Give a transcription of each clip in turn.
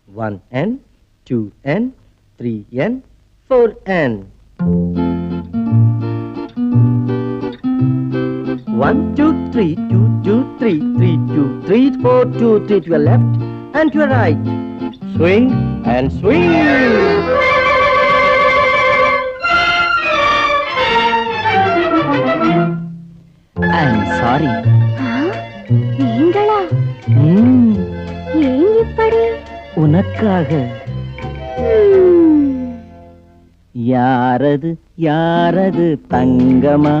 1N, 2N, 3N, 4N. 1, 2, 3, 2, 2, 3, 3, 2, 3, 4, 2, 3 to your left and to your right. Swing and swing. I'm sorry. நீங்களா? ஏன் இப்படி? உனக்காக. யாரது யாரது தங்கமா,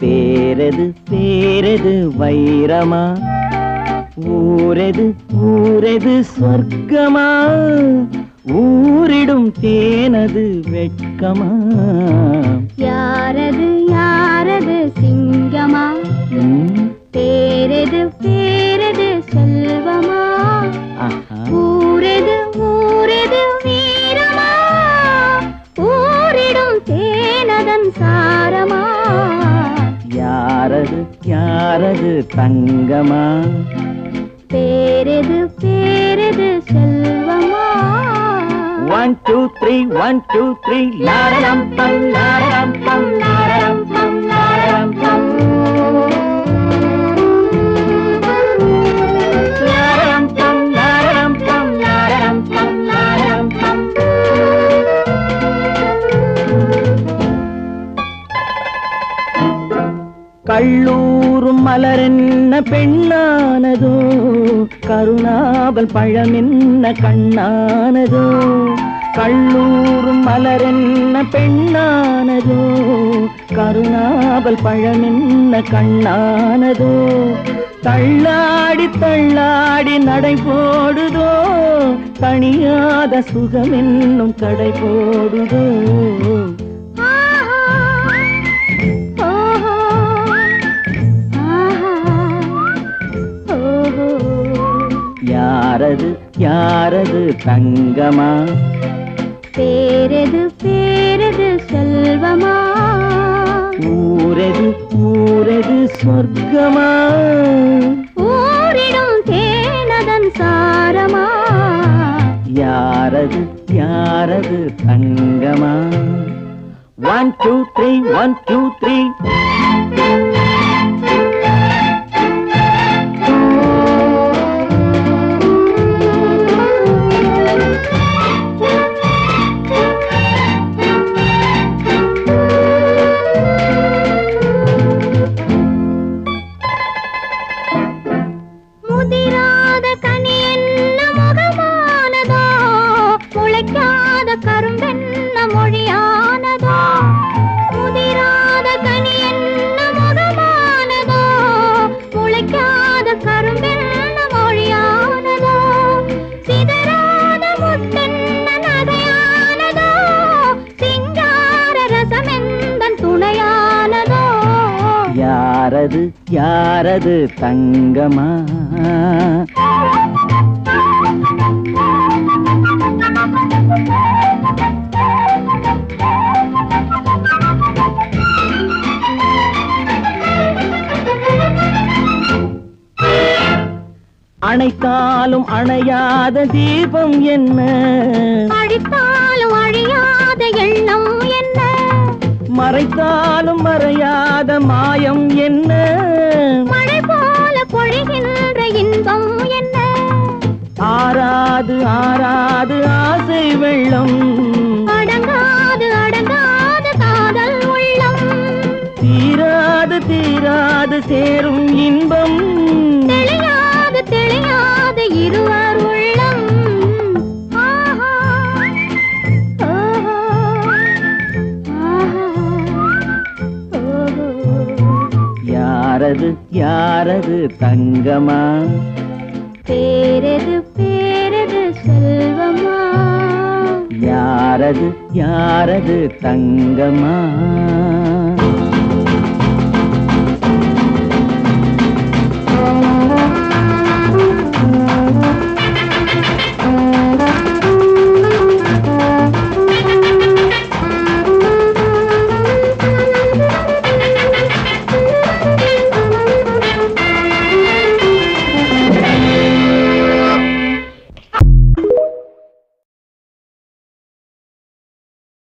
பேரது பேரது வைரமா, ஊரது ஊரது சொர்க்கமா, ஊரிடும் தேனது வெட்கமா. யாரது யாரது சிங்கமா, பேரது பேரது செல்வமா, ஊரது ஊரது வீரமா, ஊரிடும் தேனதன் சாரமா. யாரது யாரது தங்கமா, பேரது பேரது செல்வமா. 1, 2, 3, 1, 2, 3, லாரரம் பம் லாரரம் பம் லாரரம் பம் லாரரம் பம் லாரரம் பம் லாரரம் பம் லாரரம் பம் லாரரம் பம். கள்ளூரும் மலரென்ன பெண்ணானதோ, கருணாவல் பழமென்ன கண்ணானதோ. கள்ளூரும் மலரென்ன பெண்ணானதோ, கருணாவல் பழமென்ன கண்ணானதோ. தள்ளாடி தள்ளாடி நடை போடுதோ, தணியாத சுகமென்னும் கடை போடுதோ. யாரது யாரது தங்கமா, பேரது பேரது செல்வமா, ஊரது ஊரது சொர்க்கமா, ஊரிடும் தேனதன் சாரமா. யாரது யாரது தங்கமா. 1, 2, 3, 1, 2, 3. முதிராத கனி என்ன முகமானதோ, முளைக்காத கரும்பென்ன மொழியானதோ. முதிராத கனி என்ன முகமானதோ, முளைக்காத கரும்பென்ன மொழியானதோ. சிதறாத முத்தென்ன நகையானதோ, சிங்கார ரசமெந்தன் துணையானதோ. யாரது யாரது தங்கமா, அணைத்தாலும் அணையாத தீபம் என்ன, அழித்தாலும் அழியாத எண்ணம் என்ன, மறைத்தாலும் மறையாத மாயம் என்ன, மழை போல பொழிகின்ற இன்பம் என்ன. ஆறாது ஆறாது ஆசை வெள்ளம், அடங்காது அடங்காது காதல் உள்ளம், தீராது தீராது சேரும் இன்பம், தெளியாது தெளியாது இருவர் உள்ளம். ஆஹா, ஓஹோ, ஆஹா, ஓஹோ. யாரது யாரது தங்கமா, பேரது பேரது செல்வமா. யாரது யாரது தங்கமா.